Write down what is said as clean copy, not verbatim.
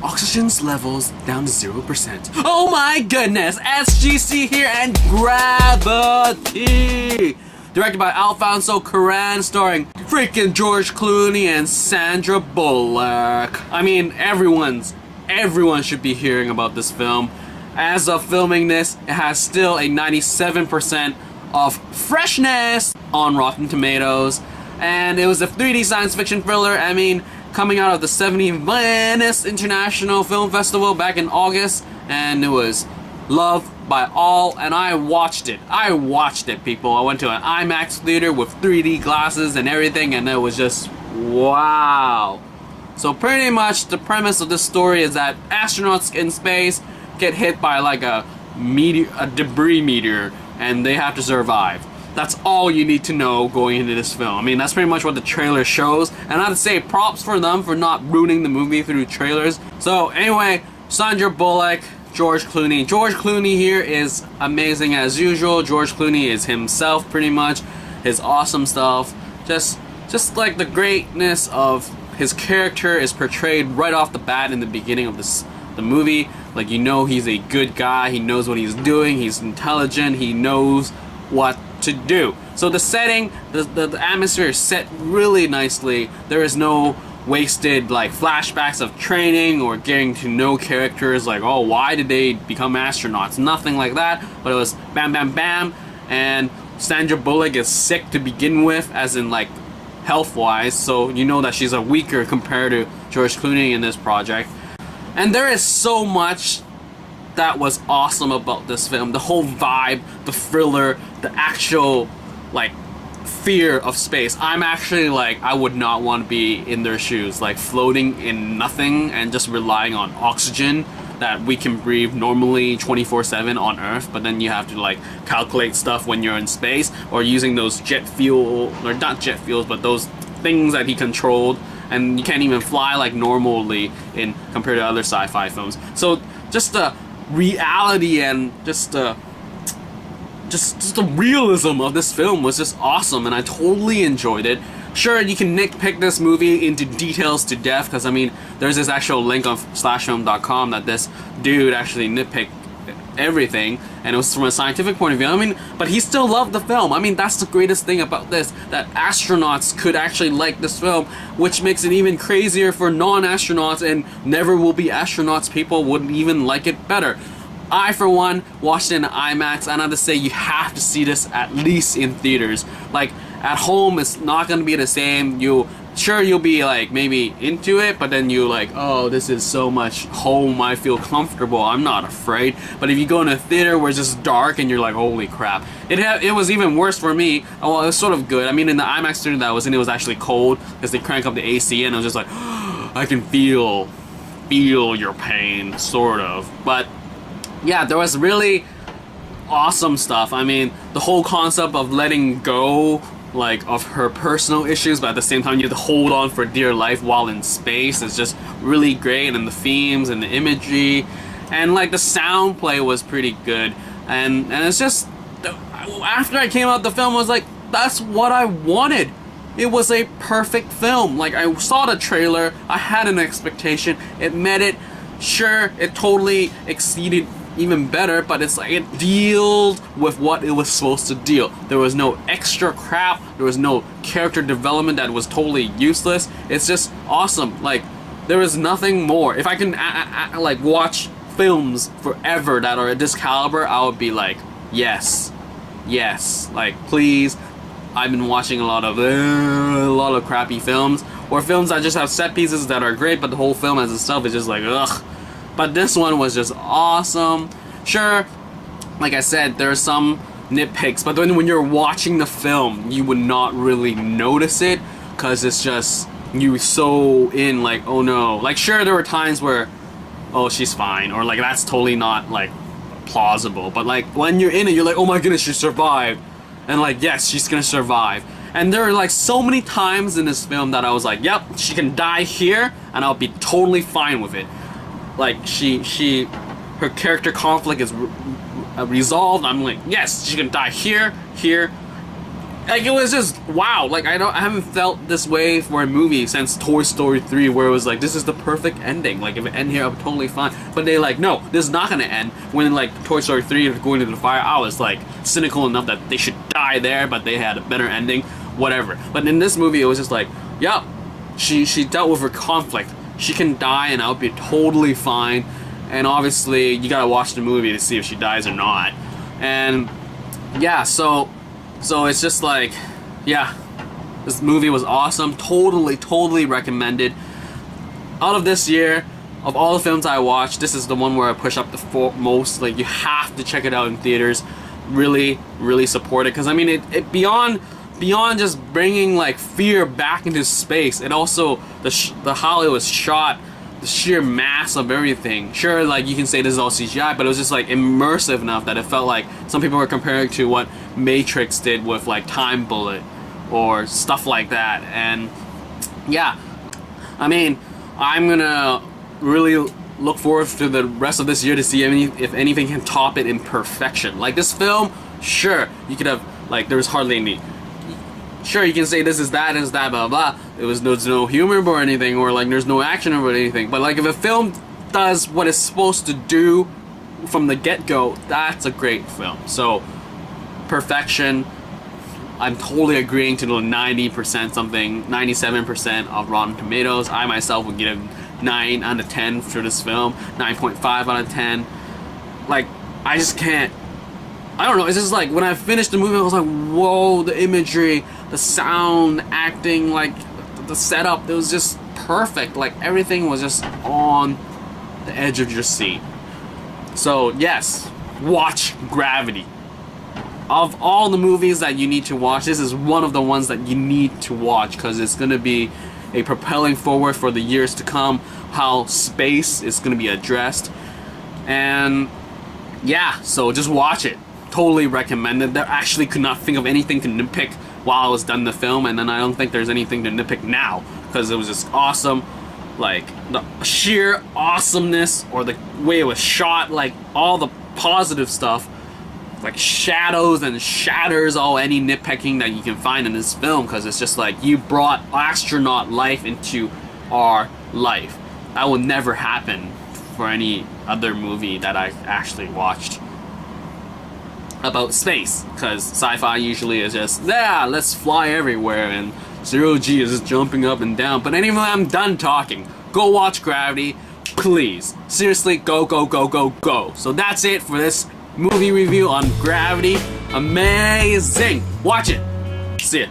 oxygen's levels down to 0%. Oh my goodness! SGC here and Gravity! Directed by Alfonso Cuarón, starring freaking George Clooney and Sandra Bullock. I mean, everyone should be hearing about this film. As of filming this, it has still a 97% of freshness on Rotten Tomatoes. And it was a 3D science fiction thriller. I mean, coming out of the 70th Venice International Film Festival back in August. And it was loved by all, and I watched it, people. I went to an IMAX theater with 3D glasses and everything, and it was just wow. So pretty much the premise of this story is that astronauts in space get hit by like a debris meteor, and they have to survive. That's all you need to know going into this film. I mean, that's pretty much what the trailer shows, and I have to say props for them for not ruining the movie through trailers. So anyway, Sandra Bullock, George Clooney. George Clooney here is amazing as usual. George Clooney is himself pretty much. His awesome stuff. Just like the greatness of his character is portrayed right off the bat in the beginning of the movie. Like, you know he's a good guy. He knows what he's doing. He's intelligent. He knows what to do. So the setting, the atmosphere is set really nicely. There is no wasted like flashbacks of training or getting to know characters like, oh, why did they become astronauts? Nothing like that. But it was bam bam bam, and Sandra Bullock is sick to begin with, as in like health wise, so you know that she's a weaker compared to George Clooney in this project. And there is so much that was awesome about this film. The whole vibe, the thriller, the actual like fear of space. I'm actually like, I would not want to be in their shoes, like floating in nothing and just relying on oxygen that we can breathe normally 24/7 on Earth, but then you have to like calculate stuff when you're in space, or using those jet fuel, or not jet fuels, but those things that he controlled, and you can't even fly like normally in compared to other sci-fi films. So just the reality and just the realism of this film was just awesome, and I totally enjoyed it. Sure, you can nitpick this movie into details to death, because I mean, there's this actual link on slashfilm.com that this dude actually nitpicked everything, and it was from a scientific point of view. I mean, but he still loved the film. I mean, that's the greatest thing about this, that astronauts could actually like this film, which makes it even crazier for non-astronauts and never will be astronauts people would even like it better. I, for one, watched it in IMAX, and I have to say, you have to see this at least in theaters. Like, at home, it's not going to be the same. You'll be, like, maybe into it, but then you like, oh, this is so much home, I feel comfortable, I'm not afraid. But if you go in a theater where it's just dark and you're like, holy crap. It was even worse for me. Well, it was sort of good. I mean, in the IMAX theater that I was in, it was actually cold, because they crank up the AC, and I was just like, oh, I can feel your pain, sort of. But yeah, there was really awesome stuff. I mean, the whole concept of letting go, like, of her personal issues, but at the same time you have to hold on for dear life while in space is just really great, and the themes and the imagery, and like the sound play was pretty good, and it's just, after I came out the film, I was like, that's what I wanted. It was a perfect film. Like, I saw the trailer, I had an expectation, it met it. Sure, it totally exceeded even better, but it's like it dealt with what it was supposed to deal. There was no extra crap, there was no character development that was totally useless. It's just awesome. Like, there was nothing more. If I can like watch films forever that are at this caliber, I would be like, yes, like, please. I've been watching a lot of crappy films, or films that just have set pieces that are great, but the whole film as itself is just like, ugh. But this one was just awesome. Sure, like I said, there are some nitpicks, but then when you're watching the film, you would not really notice it, because it's just, you so in, like, oh no. Like, sure, there were times where, oh, she's fine, or like, that's totally not, like, plausible. But like, when you're in it, you're like, oh my goodness, she survived. And like, yes, she's gonna survive. And there are like so many times in this film that I was like, yep, she can die here, and I'll be totally fine with it. Like, her character conflict is resolved. I'm like, yes, she can die here, Like, it was just wow. Like, I haven't felt this way for a movie since Toy Story 3, where it was like, this is the perfect ending. Like, if it end here, I'm totally fine. But they like, no, this is not gonna end. When like Toy Story 3 is going into the fire, I was like cynical enough that they should die there, but they had a better ending, whatever. But in this movie, it was just like, yeah, she dealt with her conflict. She can die, and I'll be totally fine. And obviously, you gotta watch the movie to see if she dies or not. And yeah, so it's just like, yeah, this movie was awesome. Totally recommended. Out of this year, of all the films I watched, this is the one where I push up the most. Like, you have to check it out in theaters. Really support it, because I mean, it beyond just bringing like fear back into space, and also the how it was shot, the sheer mass of everything. Sure, like, you can say this is all CGI, but it was just like immersive enough that it felt like some people were comparing to what Matrix did with like Time Bullet or stuff like that. And yeah, I mean, I'm gonna really look forward to the rest of this year to see if anything can top it in perfection. Like, this film, sure, you could have, like, there was hardly any. Sure, you can say this is that, blah blah. There's no humor or anything, or like there's no action or anything. But like, if a film does what it's supposed to do from the get-go, that's a great film. So, perfection. I'm totally agreeing to the 90% something, 97% of Rotten Tomatoes. I myself would give 9 out of 10 for this film, 9.5 out of 10. Like, I just can't. I don't know, it's just like, when I finished the movie, I was like, whoa, the imagery, the sound, acting, like, the setup, it was just perfect. Like, everything was just on the edge of your seat. So, yes, watch Gravity. Of all the movies that you need to watch, this is one of the ones that you need to watch, because it's going to be a propelling forward for the years to come, how space is going to be addressed. And, yeah, so just watch it. Totally recommended. There actually could not think of anything to nitpick while I was done the film, and then I don't think there's anything to nitpick now, because it was just awesome. Like, the sheer awesomeness, or the way it was shot, like, all the positive stuff, like shadows and shatters all any nitpicking that you can find in this film, because it's just like, you brought astronaut life into our life. That will never happen for any other movie that I've actually watched about space, because sci-fi usually is just, yeah, let's fly everywhere, and zero-G is just jumping up and down. But anyway, I'm done talking. Go watch Gravity, please. Seriously, go. So that's it for this movie review on Gravity. Amazing. Watch it. See ya.